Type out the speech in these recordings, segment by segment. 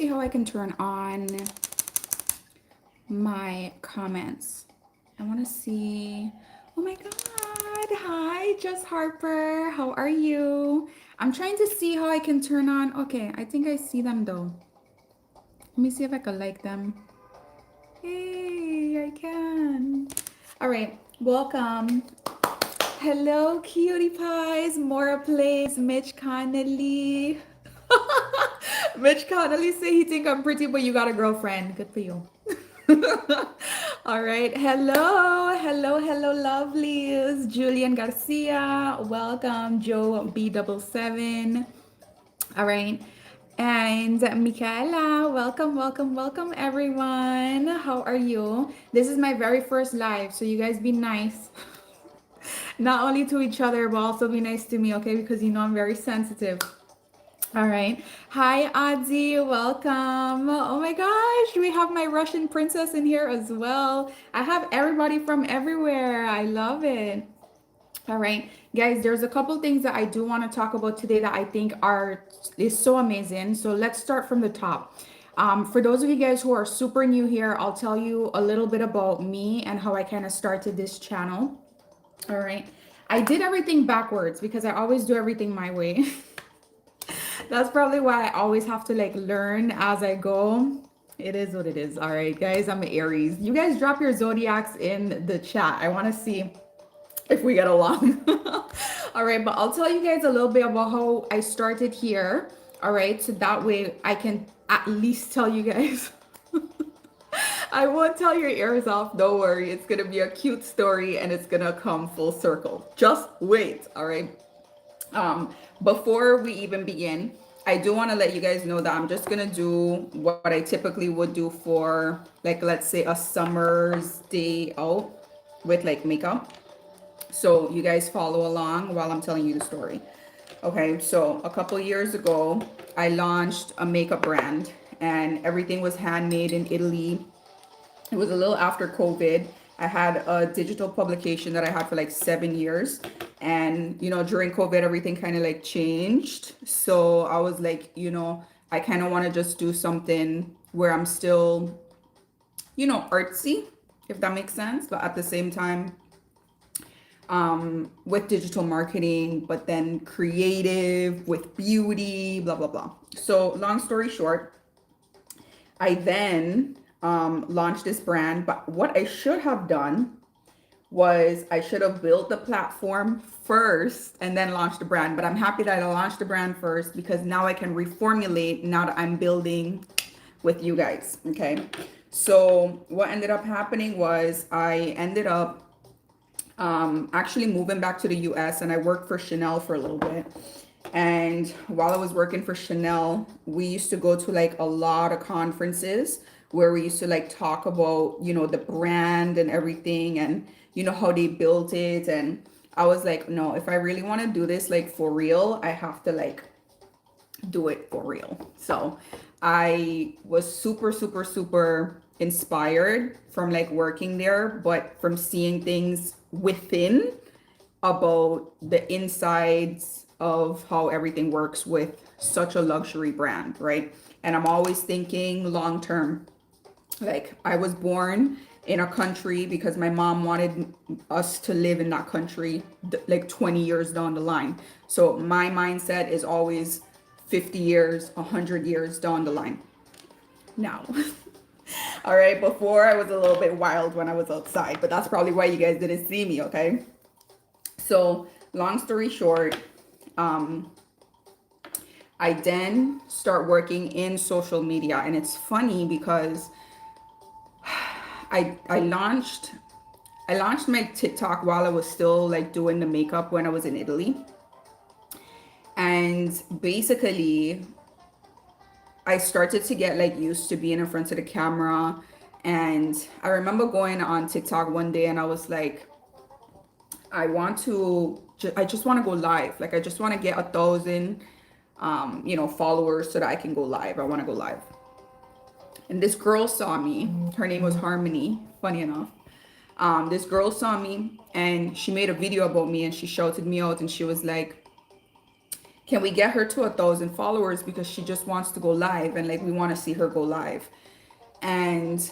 see how I can turn on my comments. I want to see. Oh my God. Hi, Just Harper. How are you? I'm trying to see how I can turn on. Okay, I think I see them though. Let me see if I can like them. Hey, I can. All right, welcome. Hello, cutie pies. Mora Plays, Mitch Connolly. Mitch Connolly say he think I'm pretty, but you got a girlfriend. Good for you. All right. Hello, lovelies. Julian Garcia. Welcome, Joe B77. All right. And Michaela, welcome, everyone. How are you? This is my very first live, so you guys be nice. Not only to each other, but also be nice to me, okay? Because you know I'm very sensitive. All right. Hi, Adzi. Welcome. Oh my gosh, we have my Russian princess in here as well. I have everybody from everywhere. I love it. All right, guys, there's a couple things that I do want to talk about today that I think is so amazing. So let's start from the top. For those of you guys who are super new here, I'll tell you a little bit about me and how I kind of started this channel. All right. I did everything backwards because I always do everything my way. That's probably why I always have to like learn as I go. It is what it is. All right, guys, I'm an Aries. You guys drop your zodiacs in the chat. I want to see if we get along. All right, but I'll tell you guys a little bit about how I started here. All right, so that way I can at least tell you guys. I won't tell your ears off. Don't worry. It's going to be a cute story and it's going to come full circle. Just wait. All right. Before we even begin, I do want to let you guys know that I'm just going to do what I typically would do for, like, let's say a summer's day out with like makeup. So you guys follow along while I'm telling you the story. Okay, so a couple years ago, I launched a makeup brand and everything was handmade in Italy. It was a little after COVID. I had a digital publication that I had for like 7 years. And, you know, during COVID, everything kind of like changed. So I was like, you know, I kind of want to just do something where I'm still, you know, artsy, if that makes sense. But at the same time, with digital marketing, but then creative with beauty, blah, blah, blah. So long story short, I then launched this brand. But what I should have done was I should have built the platform first and then launched the brand. But I'm happy that I launched the brand first because now I can reformulate now that I'm building with you guys. Okay. So what ended up happening was I ended up actually moving back to the US and I worked for Chanel for a little bit. And while I was working for Chanel, we used to go to like a lot of conferences where we used to like talk about, you know, the brand and everything and, you know, how they built it. And I was like, no, if I really want to do this like for real, I have to like do it for real. So I was super inspired from like working there, but from seeing things within about the insides of how everything works with such a luxury brand, right? And I'm always thinking long term. Like I was born in a country because my mom wanted us to live in that country like 20 years down the line. So my mindset is always 50 years, 100 years down the line. Now, all right, before I was a little bit wild when I was outside, but that's probably why you guys didn't see me, okay? So long story short, I then start working in social media. And it's funny because I launched my TikTok while I was still like doing the makeup when I was in Italy. And basically I started to get like used to being in front of the camera. And I remember going on TikTok one day and I was like, I just want to go live. Like I just want to get 1,000 you know, followers so that I can go live. I want to go live. And this girl saw me. Her name was Harmony, funny enough. This girl saw me and she made a video about me and she shouted me out and she was like, can we get her to 1,000 followers, because she just wants to go live, and like we want to see her go live. And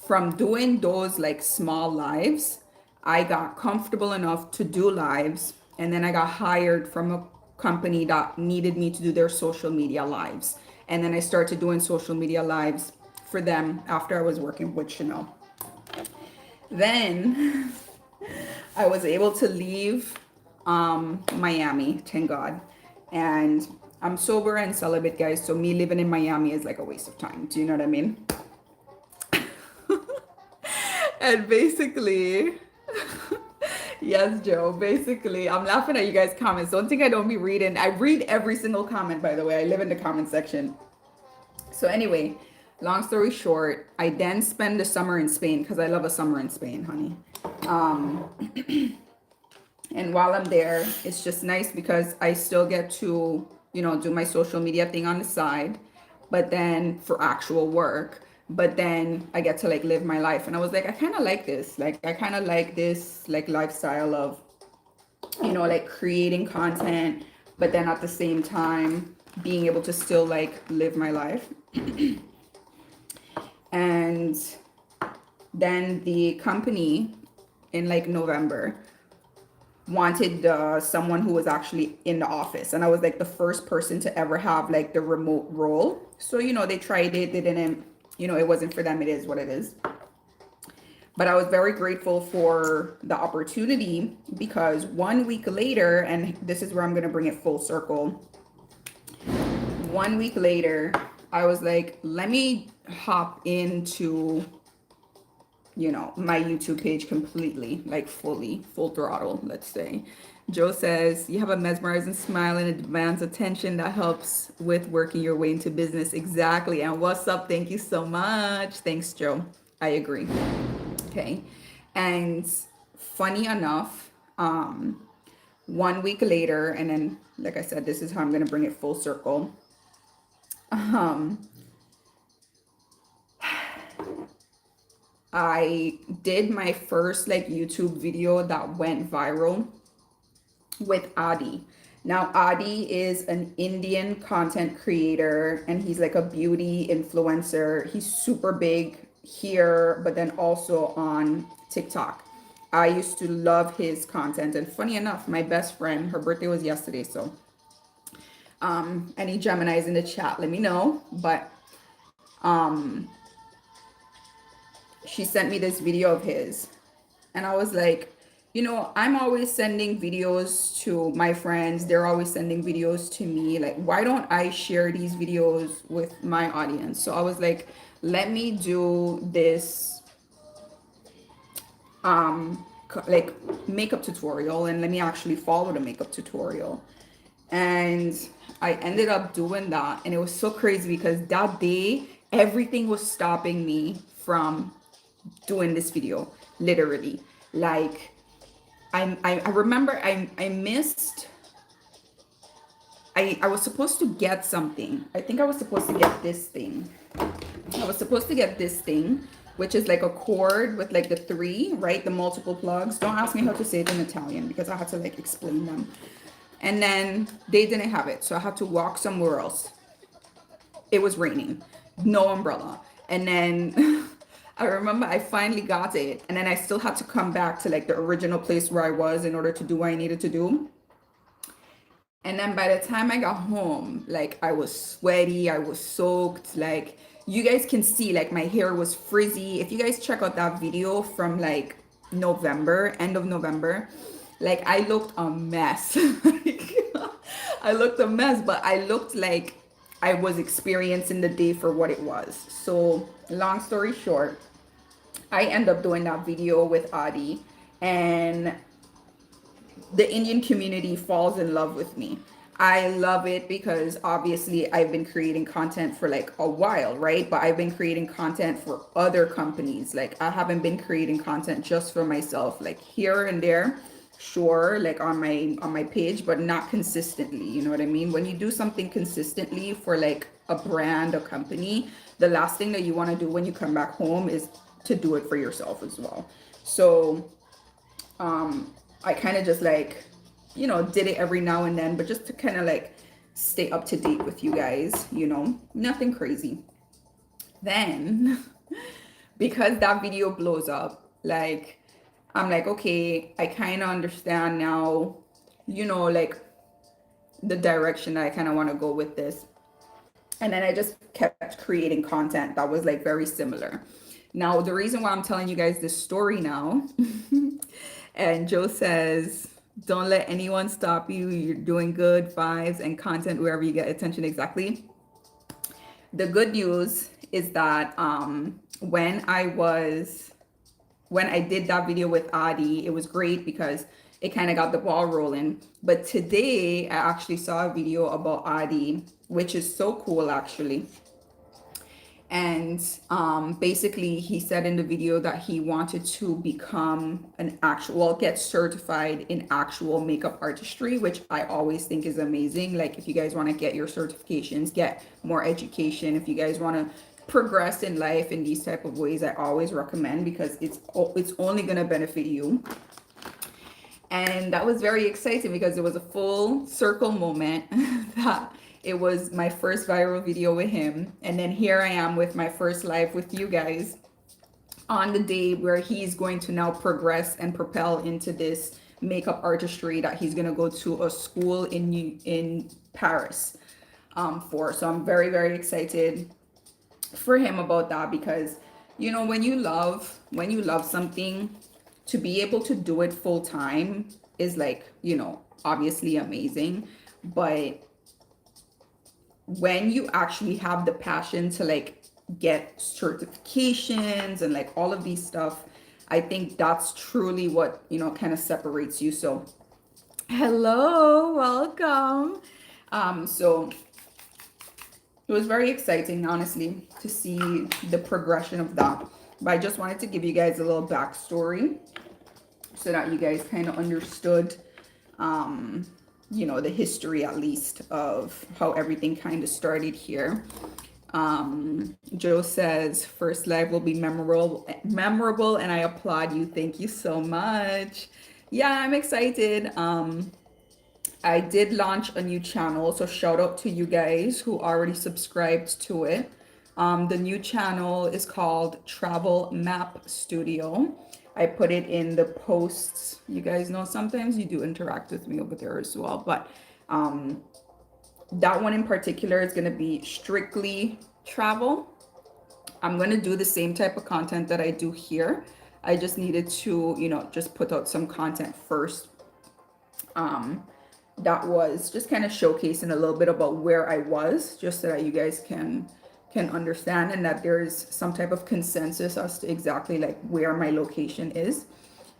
from doing those like small lives, I got comfortable enough to do lives, and then I got hired from a company that needed me to do their social media lives. And then I started doing social media lives for them after I was working with Chanel. Then I was able to leave Miami, thank God. And I'm sober and celibate, guys, so me living in Miami is like a waste of time. Do you know what I mean? And basically, yes, Joe, basically, I'm laughing at you guys' comments. Don't think I don't be reading. I read every single comment, by the way. I live in the comment section. So anyway, long story short, I then spend the summer in Spain, because I love a summer in Spain, honey. And while I'm there, it's just nice because I still get to, you know, do my social media thing on the side, but then for actual work. But then I get to like live my life. And I was like, I kind of like this. Like, I kind of like this like lifestyle of, you know, like creating content, but then at the same time being able to still like live my life. And then the company in like November wanted someone who was actually in the office, and I was like the first person to ever have like the remote role. So, you know, they tried it, they didn't, you know, it wasn't for them. It is what it is. But I was very grateful for the opportunity, because 1 week later, and this is where I'm going to bring it full circle. 1 week later, I was like, let me hop into, you know, my YouTube page completely, like fully, full throttle, let's say. Joe says, you have a mesmerizing smile and it demands attention that helps with working your way into business. Exactly. And what's up? Thank you so much. Thanks, Joe. I agree. Okay. And funny enough, 1 week later, and then, like I said, this is how I'm going to bring it full circle. I did my first like YouTube video that went viral with Adi. Now, Adi is an Indian content creator, and he's like a beauty influencer. He's super big here, but then also on TikTok. I used to love his content. And funny enough, my best friend, her birthday was yesterday. So any Geminis in the chat, let me know. But she sent me this video of his, and I was like, you know, I'm always sending videos to my friends. They're always sending videos to me. Like, why don't I share these videos with my audience? So I was like, let me do this like makeup tutorial, and let me actually follow the makeup tutorial. And I ended up doing that, and it was so crazy because that day everything was stopping me from doing this video, literally. Like, I remember I missed, I was supposed to get something. I think I was supposed to get this thing. I was supposed to get this thing, which is like a cord with like the three, right? The multiple plugs. Don't ask me how to say it in Italian, because I had to like explain them. And then they didn't have it, so I had to walk somewhere else. It was raining, no umbrella. And then I remember I finally got it, and then I still had to come back to like the original place where I was in order to do what I needed to do. And then by the time I got home, like I was sweaty, I was soaked. Like, you guys can see, like my hair was frizzy. If you guys check out that video from like November, end of November, like I looked a mess. Like, I looked a mess, but I looked like I was experiencing the day for what it was. So long story short, I end up doing that video with Adi, and the Indian community falls in love with me. I love it because obviously I've been creating content for like a while, right? But I've been creating content for other companies. Like, I haven't been creating content just for myself, like here and there, sure, like on my page, but not consistently. You know what I mean? When you do something consistently for like a brand, a company, the last thing that you want to do when you come back home is to do it for yourself as well. So I kind of just like, you know, did it every now and then, but just to kind of like stay up to date with you guys, you know, nothing crazy. Then, because that video blows up, like, I'm like, okay, I kind of understand now, you know, like the direction that I kind of want to go with this. And then I just kept creating content that was like very similar. Now, the reason why I'm telling you guys this story now, and Joe says, don't let anyone stop you. You're doing good vibes and content wherever you get attention. Exactly. The good news is that when I did that video with Adi, it was great because it kind of got the ball rolling. But today I actually saw a video about Adi, which is so cool actually. And basically he said in the video that he wanted to become an actual, well, get certified in actual makeup artistry, which I always think is amazing. Like if you guys want to get your certifications, get more education, if you guys want to progress in life in these type of ways, I always recommend, because it's only going to benefit you. And that was very exciting because it was a full circle moment that it was my first viral video with him. And then here I am with my first live with you guys on the day where he's going to now progress and propel into this makeup artistry that he's going to go to a school in Paris for. So I'm very, very excited for him about that, because you know, when you love something, to be able to do it full time is like, you know, obviously amazing. But when you actually have the passion to like get certifications and like all of these stuff, I think that's truly what, you know, kind of separates you. So hello, welcome. So it was very exciting, honestly, to see the progression of that. But I just wanted to give you guys a little backstory so that you guys kind of understood, you know, the history at least of how everything kind of started here. Joe says, first live will be memorable, and I applaud you. Thank you so much. Yeah, I'm excited. I did launch a new channel, so shout out to you guys who already subscribed to it. The new channel is called Travel Map Studio. I put it in the posts. You guys know sometimes you do interact with me over there as well, but that one in particular is going to be strictly travel. I'm going to do the same type of content that I do here. I just needed to, you know, just put out some content first. That was just kind of showcasing a little bit about where I was, just so that you guys can understand, and that there's some type of consensus as to exactly like where my location is.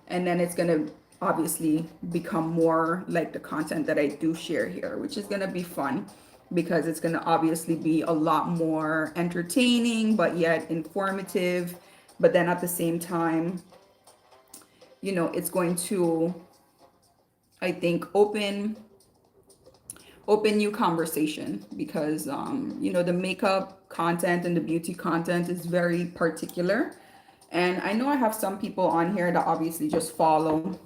And then it's going to obviously become more like the content that I do share here, which is going to be fun, because it's going to obviously be a lot more entertaining but yet informative. But then at the same time, you know, it's going to, I think, open new conversation, because you know, the makeup content and the beauty content is very particular. And I know I have some people on here that obviously just follow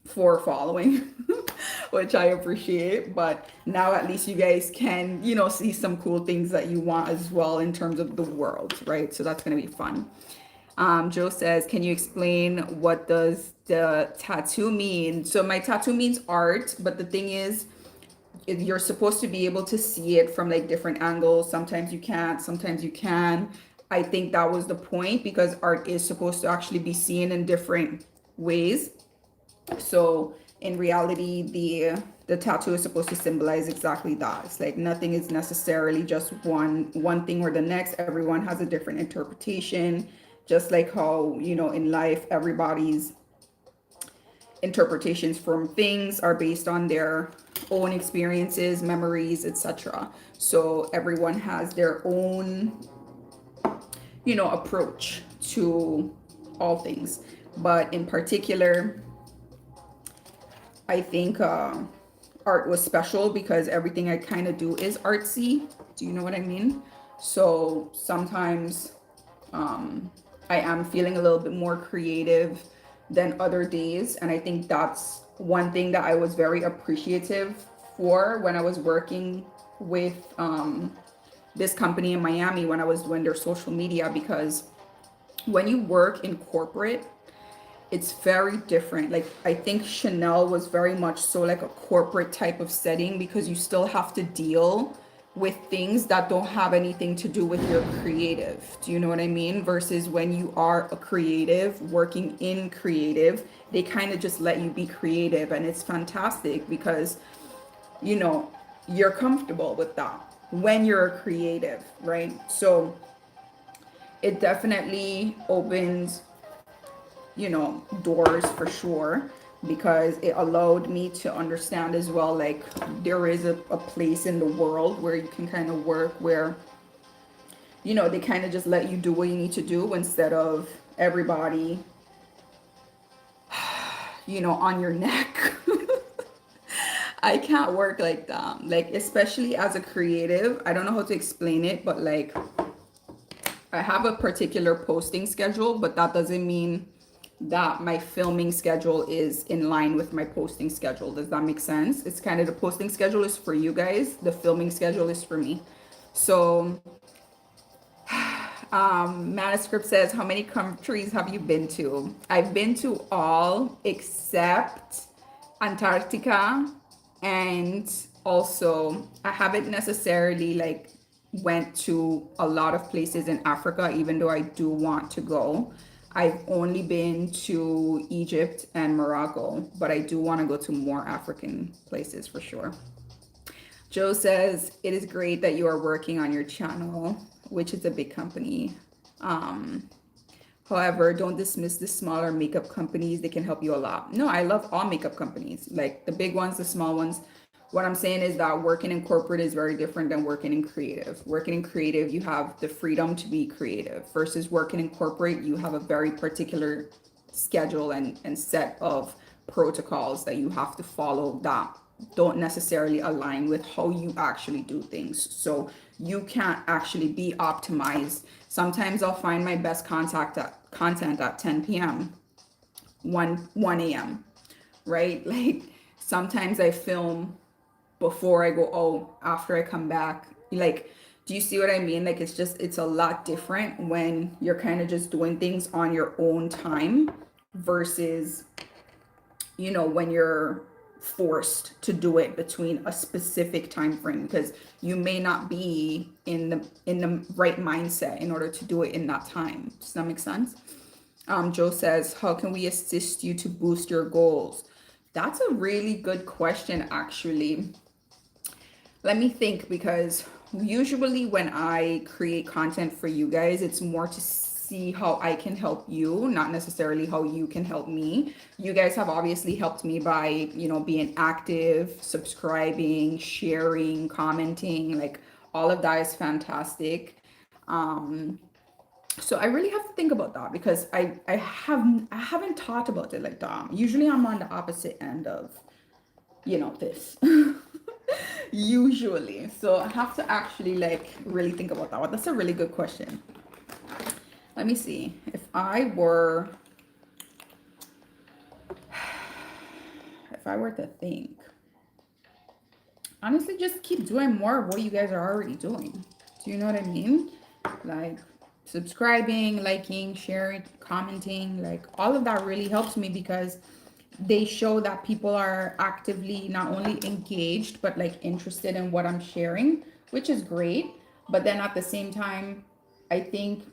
for following, which I appreciate. But now at least you guys can, you know, see some cool things that you want as well in terms of the world, right? So that's going to be fun. Joe says, can you explain what does the tattoo mean? So my tattoo means art, but the thing is, you're supposed to be able to see it from like different angles. Sometimes you can't, sometimes you can. I think that was the point, because art is supposed to actually be seen in different ways. So in reality, the tattoo is supposed to symbolize exactly that. It's like nothing is necessarily just one thing or the next. Everyone has a different interpretation, just like how, you know, in life, everybody's interpretations from things are based on their own experiences, memories, etc. So everyone has their own, you know, approach to all things. But in particular, I think art was special because everything I kind of do is artsy. Do you know what I mean? So sometimes I am feeling a little bit more creative than other days. And I think that's one thing that I was very appreciative before when I was working with this company in Miami when I was doing their social media, because when you work in corporate, it's very different. Like I think Chanel was very much so like a corporate type of setting, because you still have to deal with things that don't have anything to do with your creative. Do you know what I mean? Versus when you are a creative working in creative, they kind of just let you be creative, and it's fantastic because you know you're comfortable with that when you're a creative, right? So it definitely opens doors for sure, because it allowed me to understand as well, like there is a place in the world where you can kind of work where they kind of just let you do what you need to do, instead of everybody on your neck. I can't work like that, like especially as a creative. I don't know how to explain it, but like I have a particular posting schedule, but that doesn't mean that my filming schedule is in line with my posting schedule. Does that make sense? It's kind of, the posting schedule is for you guys, the filming schedule is for me. So Manuscript says, how many countries have you been to? I've been to all except Antarctica, and also I haven't necessarily like went to a lot of places in Africa, even though I do want to go. I've only been to Egypt and Morocco, but I do want to go to more African places for sure. Joe says, it is great that you are working on your channel, which is a big company. However, don't dismiss the smaller makeup companies. They can help you a lot. No, I love all makeup companies, like the big ones, the small ones. What I'm saying is that working in corporate is very different than working in creative. Working in creative, you have the freedom to be creative, versus working in corporate, you have a very particular schedule and set of protocols that you have to follow that don't necessarily align with how you actually do things. So you can't actually be optimized. Sometimes I'll find my best content at 10 p.m., 1 a.m., right? Like sometimes I film before I go out, after I come back. Like, do you see what I mean? Like it's a lot different when you're kind of just doing things on your own time versus when you're forced to do it between a specific time frame, because you may not be in the right mindset in order to do it in that time. Does that make sense? Joe says, how can we assist you to boost your goals? That's a really good question, actually. Let me think, because usually when I create content for you guys, it's more to see how I can help you, not necessarily how you can help me. You guys have obviously helped me by, being active, subscribing, sharing, commenting, like all of that is fantastic. Um, so I really have to think about that, because I haven't thought about it like that. Usually I'm on the opposite end of, this. Usually. So I have to actually like really think about that one. That's a really good question. Let me see. If I were to think, honestly, just keep doing more of what you guys are already doing. Do you know what I mean? Like subscribing, liking, sharing, commenting, like all of that really helps me, because they show that people are actively not only engaged but like interested in what I'm sharing, which is great. But then at the same time, I think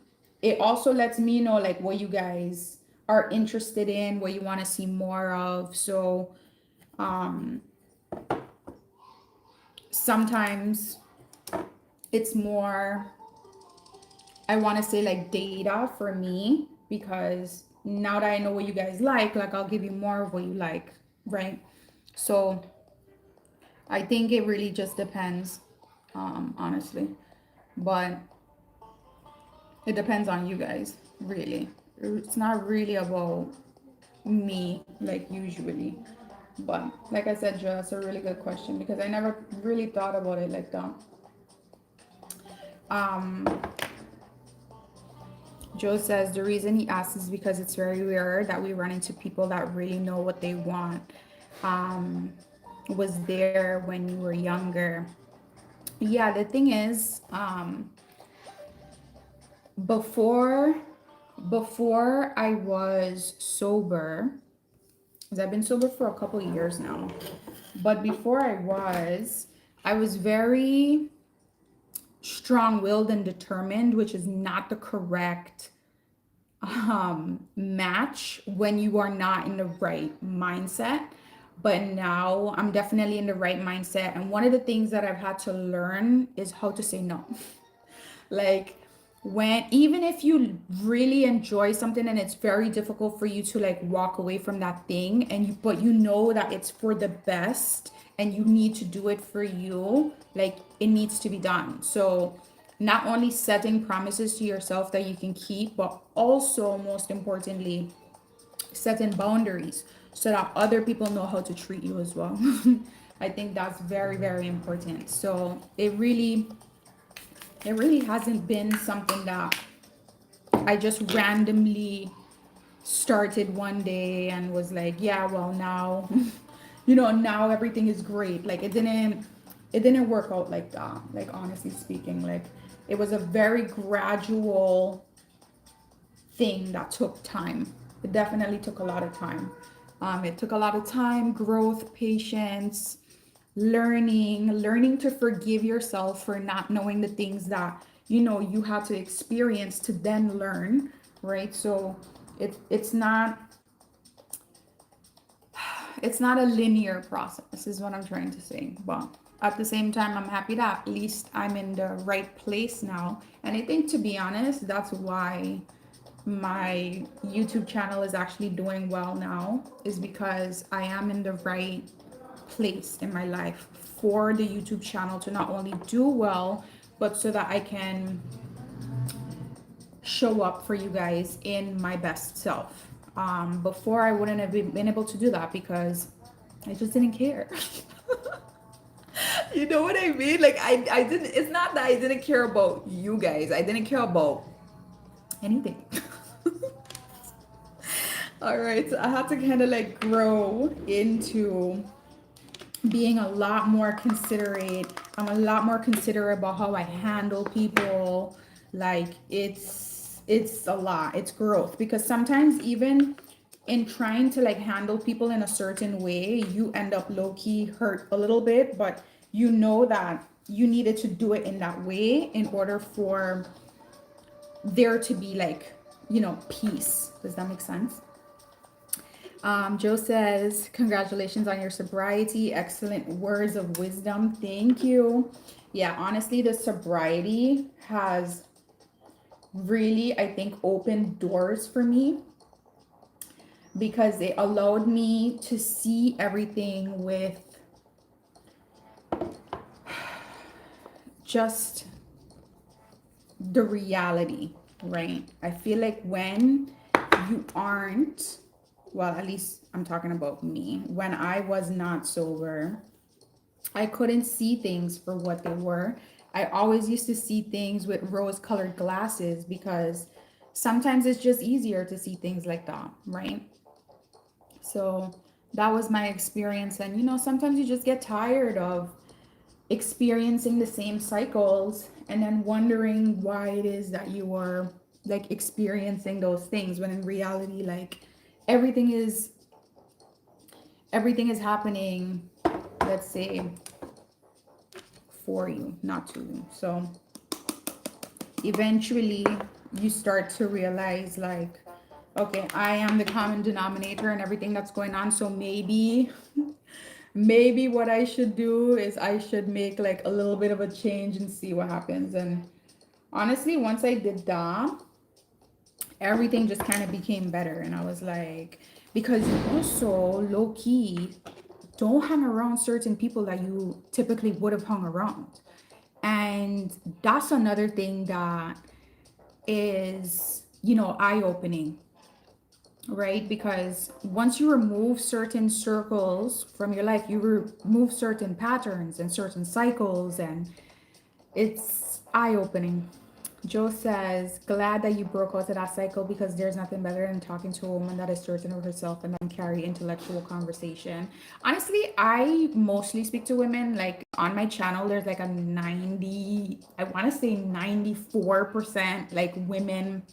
it also lets me know like what you guys are interested in, what you want to see more of. So um sometimes it's more, I want to say like data for me, because now that I know what you guys like I'll give you more of what you like, right? So I think it really just depends, honestly. But it depends on you guys, really. It's not really about me, like usually. But like I said, Joe, that's a really good question, because I never really thought about it like that. Um, Joe says the reason he asks is because it's very rare that we run into people that really know what they want. Um, was there when you were younger. Yeah, the thing is, before before I was sober, because I've been sober for a couple of years now, but before I was very strong-willed and determined, which is not the correct match when you are not in the right mindset. But now I'm definitely in the right mindset, and one of the things that I've had to learn is how to say no. Like, when even if you really enjoy something and it's very difficult for you to like walk away from that thing, and you but you know that it's for the best and you need to do it for you, like it needs to be done. So not only setting promises to yourself that you can keep, but also most importantly setting boundaries so that other people know how to treat you as well. I think that's very, very important. So it really hasn't been something that I just randomly started one day and was like, yeah, well now, now everything is great. Like it didn't work out like that. Like honestly speaking, like it was a very gradual thing that took time. It definitely took a lot of time. It took a lot of time, growth, patience, learning to forgive yourself for not knowing the things that you have to experience to then learn, right? So it's not a linear process is what I'm trying to say, but at the same time I'm happy that at least I'm in the right place now. And I think, to be honest, that's why my YouTube channel is actually doing well now, is because I am in the right place in my life for the YouTube channel to not only do well, but so that I can show up for you guys in my best self. Before I wouldn't have been able to do that because I just didn't care. You know what I mean? Like I didn't. It's not that I didn't care about you guys. I didn't care about anything. All right, so I had to kind of like grow into being a lot more considerate. I'm a lot more considerate about how I handle people. Like it's a lot. It's growth, because sometimes even in trying to like handle people in a certain way, you end up low key hurt a little bit, but you know that you needed to do it in that way in order for there to be like, peace. Does that make sense? Joe says, congratulations on your sobriety. Excellent words of wisdom. Thank you. Yeah, honestly, the sobriety has really, I think, opened doors for me, because it allowed me to see everything with just the reality, right? I feel like when you aren't, well, at least I'm talking about me, when I was not sober, I couldn't see things for what they were. I always used to see things with rose colored glasses, because sometimes it's just easier to see things like that, right? So that was my experience. And, sometimes you just get tired of experiencing the same cycles and then wondering why it is that you are like experiencing those things, when in reality, like everything is happening, let's say, for you, not to you. So eventually you start to realize, like, okay, I am the common denominator in everything that's going on. So maybe what I should do is I should make like a little bit of a change and see what happens. And honestly, once I did that, everything just kind of became better. And I was like, because you also low key don't hang around certain people that you typically would have hung around. And that's another thing that is, eye opening, right? Because once you remove certain circles from your life, you remove certain patterns and certain cycles, and it's eye opening. Joe says, glad that you broke out of that cycle because there's nothing better than talking to a woman that is certain of herself and then carry intellectual conversation. Honestly, I mostly speak to women. Like on my channel, there's like a 90, I want to say 94% like women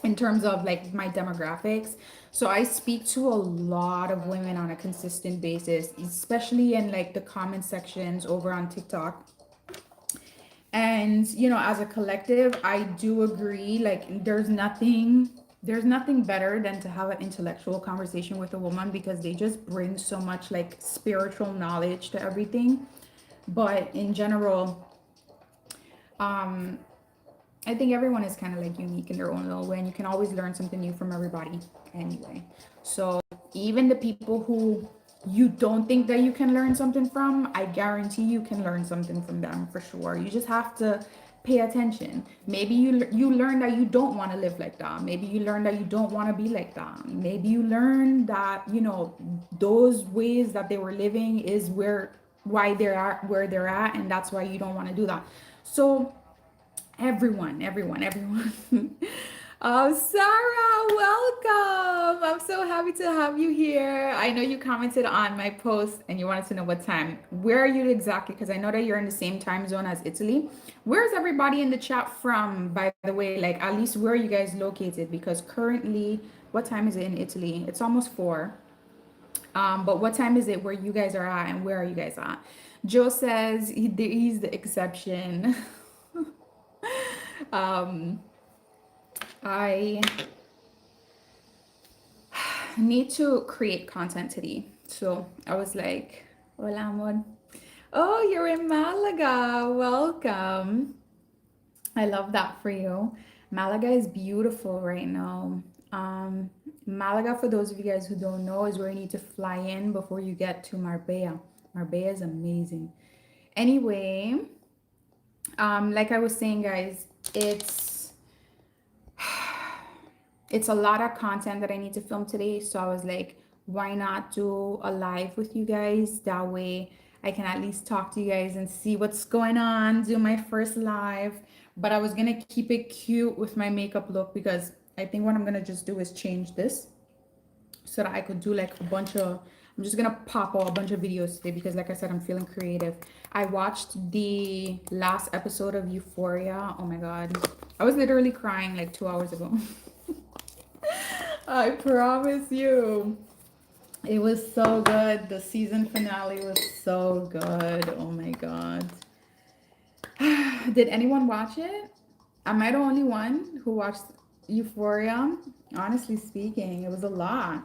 in terms of like my demographics. So I speak to a lot of women on a consistent basis, especially in like the comment sections over on TikTok. And as a collective, I do agree, like there's nothing better than to have an intellectual conversation with a woman because they just bring so much like spiritual knowledge to everything. But in general, um I think everyone is kind of like unique in their own little way, and you can always learn something new from everybody anyway. So even the people who you don't think that you can learn something from, I guarantee you can learn something from them for sure. You just have to pay attention. Maybe you learn that you don't want to live like that. Maybe you learn that you don't want to be like that. Maybe you learn that those ways that they were living is why they're at where they're at, and that's why you don't want to do that. So everyone. Oh, Sarah, welcome. I'm so happy to have you here. I know you commented on my post and you wanted to know what time. Where are you exactly? Because I know that you're in the same time zone as Italy. Where's everybody in the chat from, by the way? Like, at least where are you guys located? Because currently, what time is it in Italy? It's almost 4. But what time is it where you guys are at and where are you guys at? Joe says he's the exception. um, I need to create content today. So I was like, hola, amor. Oh, you're in Malaga. Welcome. I love that for you. Malaga is beautiful right now. Um, Malaga, for those of you guys who don't know, is where you need to fly in before you get to Marbella. Marbella is amazing. Anyway, like I was saying, guys, it's a lot of content that I need to film today. So I was like, why not do a live with you guys? That way I can at least talk to you guys and see what's going on, do my first live. But I was gonna keep it cute with my makeup look because I think what I'm gonna just do is change this so that I could do like a bunch of, I'm just gonna pop out a bunch of videos today because like I said, I'm feeling creative. I watched the last episode of Euphoria. Oh my God. I was literally crying like 2 hours ago. I promise you. It was so good. The season finale was so good. Oh my God. Did anyone watch it? Am I the only one who watched Euphoria? Honestly speaking, it was a lot.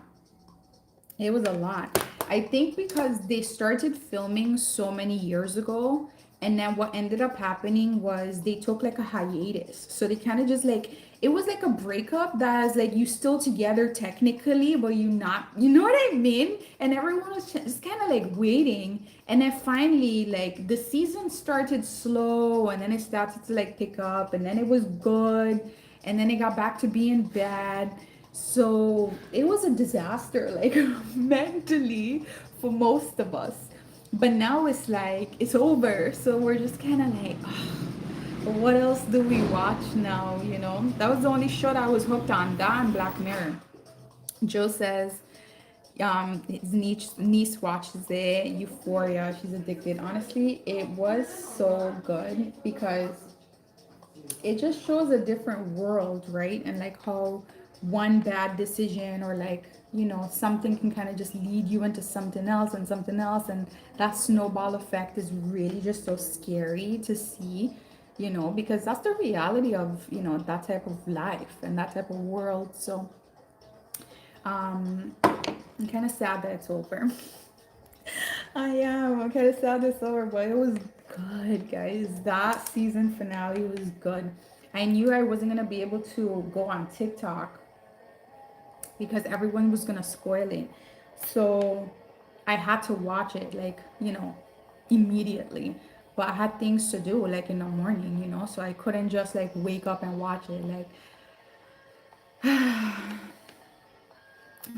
It was a lot. I think because they started filming so many years ago, and then what ended up happening was they took like a hiatus. So they kind of just like it was like a breakup that is like you still together technically, but you not. You know what I mean? And everyone was just kind of like waiting, and then finally like the season started slow, and then it started to like pick up, and then it was good, and then it got back to being bad. So it was a disaster, like mentally for most of us. But now it's like it's over. So we're just kind of like, what else do we watch now? That was the only show that I was hooked on. That and Black Mirror. Joe says, his niece watches it. Euphoria. She's addicted. Honestly, it was so good because it just shows a different world, right? And like how one bad decision or like something can kind of just lead you into something else and something else, and that snowball effect is really just so scary to see, because that's the reality of that type of life and that type of world. So I'm kind of sad that it's over. I am. I'm kind of sad it's over, but it was good, guys. That season finale was good. I knew I wasn't gonna be able to go on TikTok because everyone was gonna spoil it. So I had to watch it like, immediately. But I had things to do like in the morning, so I couldn't just like wake up and watch it. Like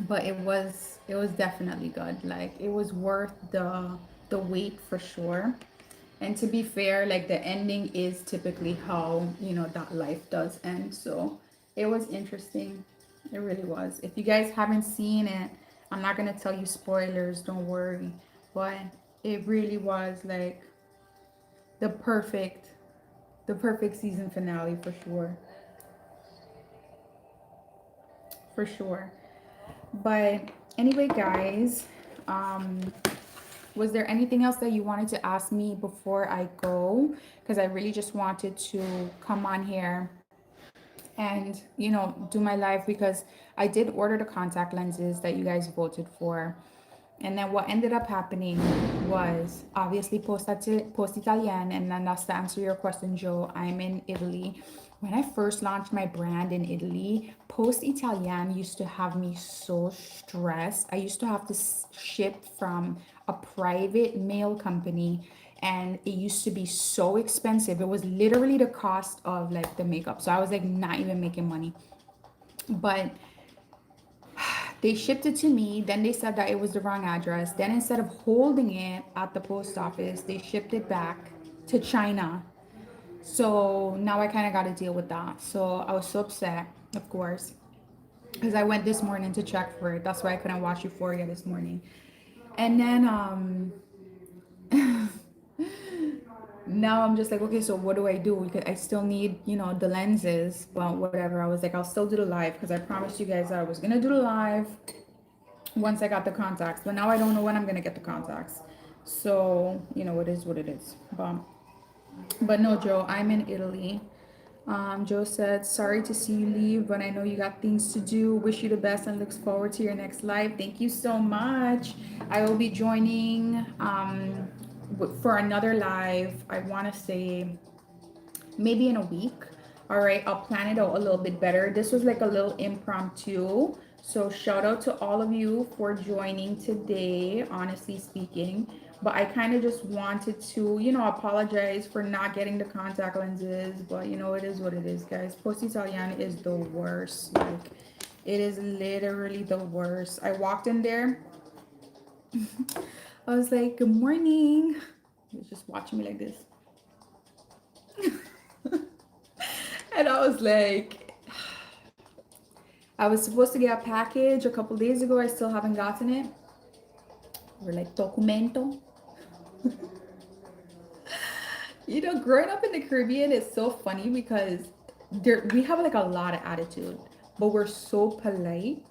but it was definitely good. Like it was worth the wait for sure. And to be fair, like the ending is typically how, you know, that life does end. So it was interesting. It really was. If you guys haven't seen it, I'm not gonna tell you spoilers, don't worry. But it really was like the perfect the perfect season finale for sure. For sure. But anyway, guys, um was there anything else that you wanted to ask me before I go? Because I really just wanted to come on here and, you know, do my live because I did order the contact lenses that you guys voted for. And then what ended up happening was obviously Post Italien, and then that's to answer your question, Joe. I'm in Italy. When I first launched my brand in Italy, Post Italien used to have me so stressed. I used to have to ship from a private mail company, and it used to be so expensive. It was literally the cost of like the makeup. So I was like not even making money. But they shipped it to me. Then they said that it was the wrong address. Then instead of holding it at the post office, they shipped it back to China. So now I kind of got to deal with that. So I was so upset, of course, because I went this morning to check for it. That's why I couldn't watch Euphoria this morning. And then now I'm just like, okay, so what do I do? Because I still need, you know, the lenses. Well, whatever. I was like, I'll still do the live because I promised you guys that I was gonna do the live once I got the contacts. But now I don't know when I'm gonna get the contacts. So, you know, it is what it is. But no, Joe, I'm in Italy. Joe said, sorry to see you leave, but I know you got things to do. Wish you the best and looks forward to your next live. Thank you so much. I will be joining for another live. I want to say maybe in a week. All right, I'll plan it out a little bit better. This was like a little impromptu. So shout out to all of you for joining today, honestly speaking. But I kind of just wanted to, you know, apologize for not getting the contact lenses. But you know, it is what it is, guys. Post Italian is the worst. Like, it is literally the worst. I walked in there. I was like, good morning. He was just watching me like this. And I was like, I was supposed to get a package a couple days ago. I still haven't gotten it. We're like, documento. You know, growing up in the Caribbean is so funny because we have like a lot of attitude, but we're so polite.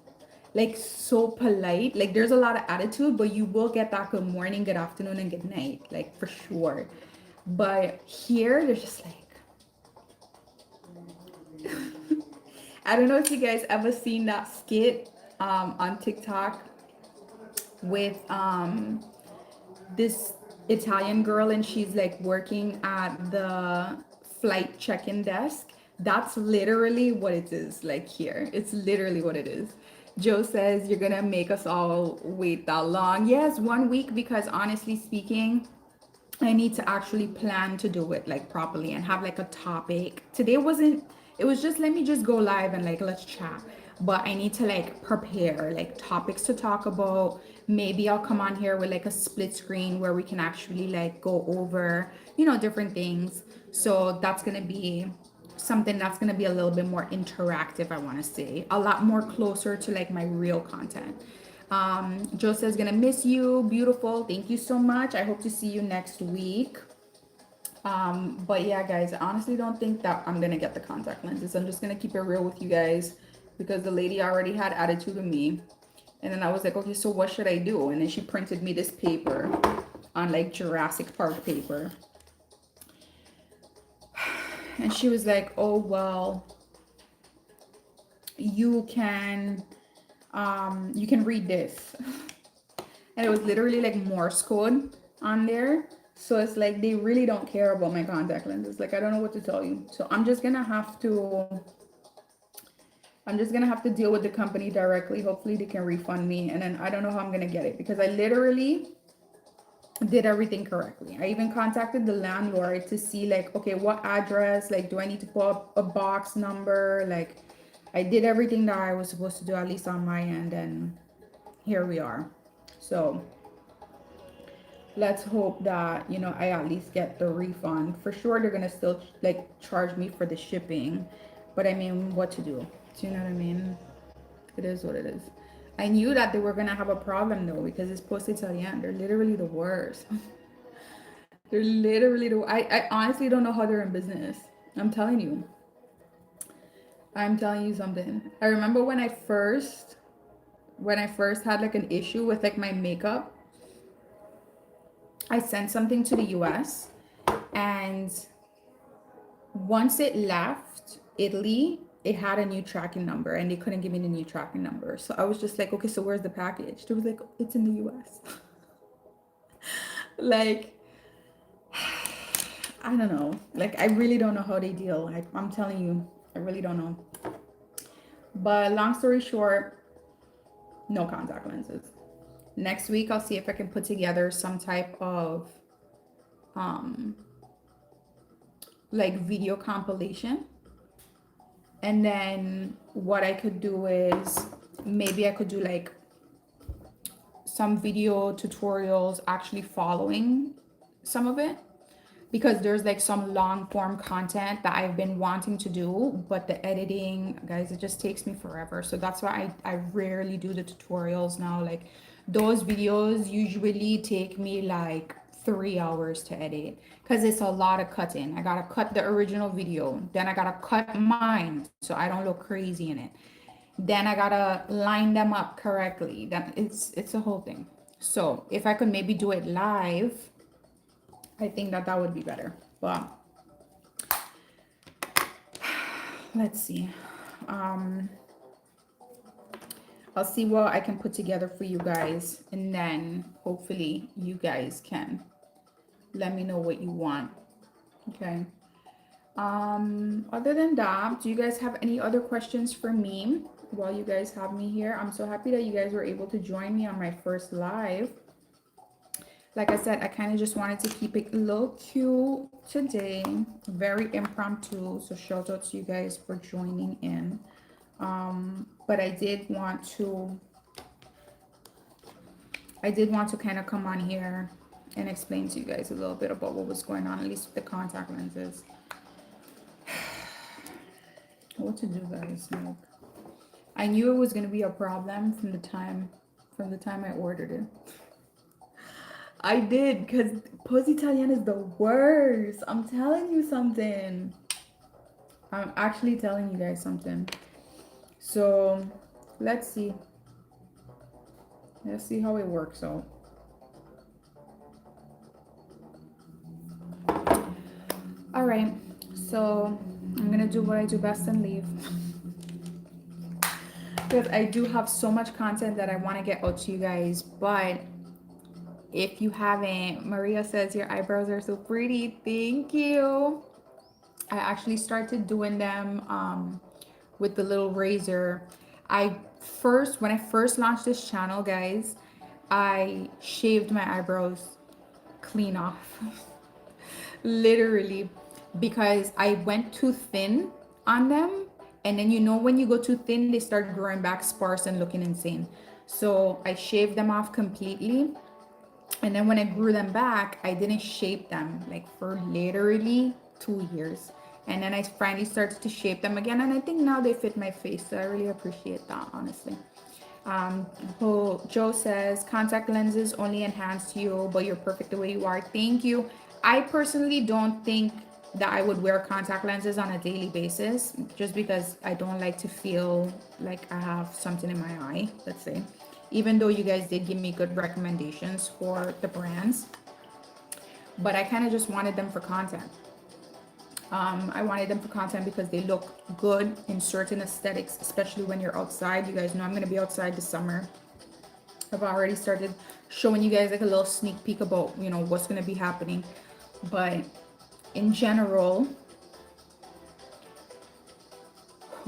Like, so polite. Like, there's a lot of attitude, but you will get that good morning, good afternoon, and good night. Like, for sure. But here, they're just like, I don't know if you guys ever seen that skit on TikTok with this Italian girl, and she's like working at the flight check-in desk. That's literally what it is like here. It's literally what it is. Joe says you're gonna make us all wait that long. Yes, 1 week, because honestly speaking, I need to actually plan to do it like properly and have like a topic. Today wasn't, it was just let me just go live and like let's chat. But I need to like prepare like topics to talk about. Maybe I'll come on here with like a split screen where we can actually like go over, you know, different things. So that's gonna be something that's gonna be a little bit more interactive, I wanna say. A lot more closer to like my real content. Joe says, gonna miss you. Beautiful. Thank you so much. I hope to see you next week. But yeah, guys, I honestly don't think that I'm gonna get the contact lenses. I'm just gonna keep it real with you guys because the lady already had attitude with me. And then I was like, okay, so what should I do? And then she printed me this paper on like Jurassic Park paper. And she was like, oh, well, you can read this. And it was literally like Morse code on there. So it's like they really don't care about my contact lenses. Like, I don't know what to tell you. So I'm just gonna have to deal with the company directly. Hopefully they can refund me. And then I don't know how I'm gonna get it because I literally did everything correctly. I even contacted the landlord to see like, okay, what address, like, do I need to put up a box number? Like, I did everything that I was supposed to do, at least on my end, and here we are. So let's hope that, you know, I at least get the refund. For sure they're gonna still like charge me for the shipping, but I mean, what to do? Do you know what I mean? It is what it is. I knew that they were gonna have a problem though, because it's Poste Italienne. They're literally the worst. They're literally the. I honestly don't know how they're in business. I'm telling you. I'm telling you something. I remember when I first had like an issue with like my makeup. I sent something to the US, and once it left Italy, it had a new tracking number and they couldn't give me the new tracking number. So I was just like, okay, so where's the package? They was like, it's in the US. Like, I don't know. Like, I really don't know how they deal. I'm telling you, I really don't know. But long story short, no contact lenses. Next week, I'll see if I can put together some type of um like video compilation. And then what I could do is maybe I could do like some video tutorials actually following some of it, because there's like some long form content that I've been wanting to do, but the editing, guys, it just takes me forever. So that's why I rarely do the tutorials now. Like those videos usually take me like 3 hours to edit, because it's a lot of cutting. I gotta cut the original video, then I gotta cut mine so I don't look crazy in it, then I gotta line them up correctly. Then it's a whole thing. So if I could maybe do it live, I think that that would be better. But let's see. Um, I'll see what I can put together for you guys, and then hopefully you guys can let me know what you want. Okay. Other than that, do you guys have any other questions for me while you guys have me here? I'm so happy that you guys were able to join me on my first live. Like I said, I kind of just wanted to keep it a little cute today, very impromptu. So shout out to you guys for joining in. But I did want to kind of come on here and explain to you guys a little bit about what was going on, at least with the contact lenses. What to do, guys? Like, I knew it was gonna be a problem from the time I ordered it. I did, because Post Italienne is the worst. I'm telling you something. I'm actually telling you guys something. So let's see. Let's see how it works out. All right. So I'm gonna do what I do best and leave. Because I do have so much content that I want to get out to you guys, but if you haven't, Maria says your eyebrows are so pretty. Thank you. I actually started doing them with the little razor. When I first launched this channel, guys, I shaved my eyebrows clean off. Literally, because I went too thin on them. And then, you know, when you go too thin, they start growing back sparse and looking insane. So I shaved them off completely. And then when I grew them back, I didn't shape them like for literally 2 years. And then I finally started to shape them again. And I think now they fit my face. So I really appreciate that, honestly. Joe says contact lenses only enhance you, but you're perfect the way you are. Thank you. I personally don't think that I would wear contact lenses on a daily basis, just because I don't like to feel like I have something in my eye, let's say. Even though you guys did give me good recommendations for the brands, but I kind of just wanted them for content. I wanted them for content because they look good in certain aesthetics, especially when you're outside. You guys know I'm going to be outside this summer. I've already started showing you guys like a little sneak peek about, you know, what's going to be happening. But in general,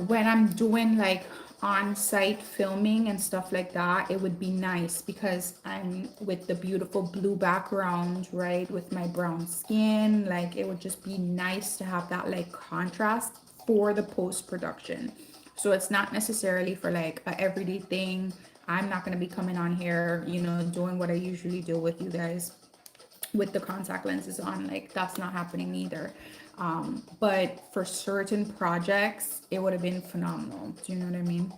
when I'm doing like on-site filming and stuff like that, it would be nice because I'm with the beautiful blue background, right, with my brown skin. Like, it would just be nice to have that like contrast for the post-production. So it's not necessarily for like a everyday thing. I'm not going to be coming on here, you know, doing what I usually do with you guys. with the contact lenses on. Like that's not happening either. But for certain projects, it would have been phenomenal. Do you know what I mean?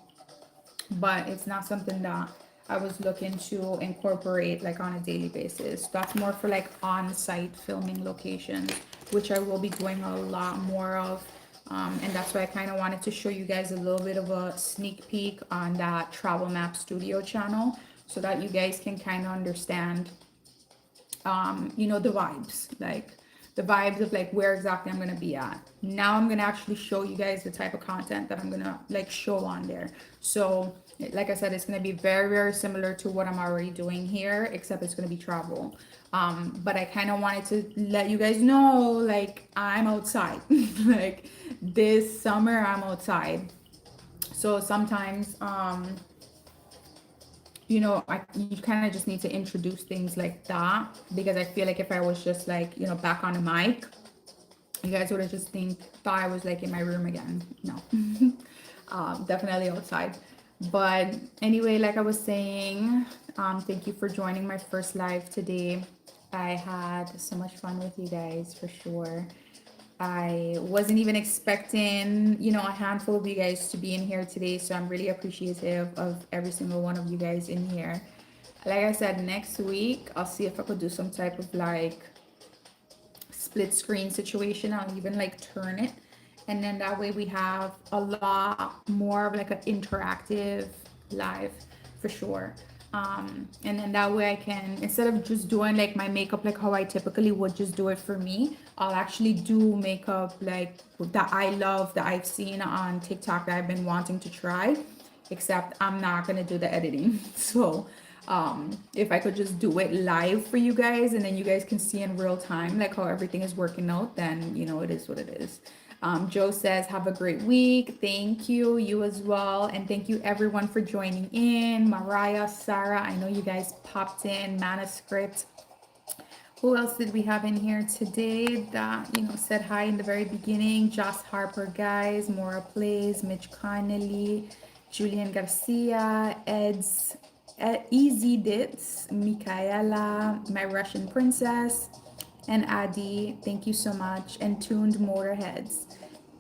But it's not something that I was looking to incorporate like on a daily basis. That's more for like on-site filming locations, which I will be doing a lot more of. And that's why I kind of wanted to show you guys a little bit of a sneak peek on that Travel Map Studio channel so that you guys can kind of understand you know, the vibes, like the vibes of like where exactly I'm gonna be at. Now I'm gonna actually show you guys the type of content that I'm gonna like show on there. So like I said, it's gonna be very, very similar to what I'm already doing here, except it's gonna be travel. But I kind of wanted to let you guys know, like I'm outside. Like this summer I'm outside. So sometimes you know, you kind of just need to introduce things like that, because I feel like if I was just like, you know, back on the mic, you guys would have just thought I was like in my room again. No. Definitely outside. But anyway, like I was saying, thank you for joining my first live today. I had so much fun with you guys for sure. I wasn't even expecting, you know, a handful of you guys to be in here today. So I'm really appreciative of every single one of you guys in here. Like I said, next week, I'll see if I could do some type of like split screen situation. I'll even like turn it. And then that way we have a lot more of like an interactive live for sure. And then that way I can, instead of just doing like my makeup like how I typically would just do it for me, I'll actually do makeup like that I love, that I've seen on TikTok that I've been wanting to try, except I'm not gonna do the editing. So if I could just do it live for you guys and then you guys can see in real time like how everything is working out, then you know it is what it is. Joe says, have a great week. Thank you. You as well. And thank you everyone for joining in. Mariah, Sarah, I know you guys popped in. Manuscript. Who else did we have in here today that, you know, said hi in the very beginning? Joss Harper, guys. Mora Plays, Mitch Connelly, Julian Garcia, Easy Dits, Michaela, My Russian Princess, and Adi. Thank you so much. And Tuned Motorheads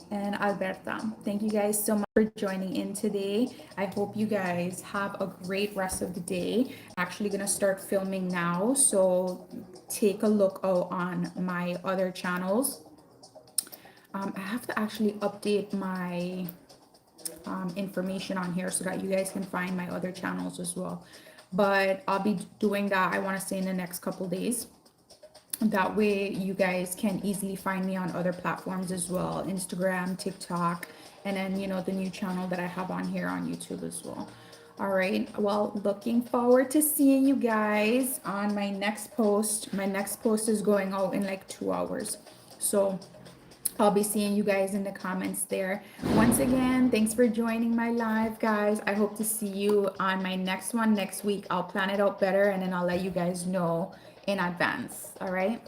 and Alberta. Thank you guys so much for joining in today. I hope you guys have a great rest of the day. I'm actually gonna start filming now, so take a look out on my other channels. I have to actually update my information on here so that you guys can find my other channels as well. But I'll be doing that, I want to say, in the next couple days. That way you guys can easily find me on other platforms as well, Instagram, TikTok, and then, you know, the new channel that I have on here on YouTube as well. All right, well, looking forward to seeing you guys on my next post. My next post is going out in like 2 hours, so I'll be seeing you guys in the comments there. Once again, thanks for joining my live, guys. I hope to see you on my next one next week. I'll plan it out better and then I'll let you guys know in advance. All right.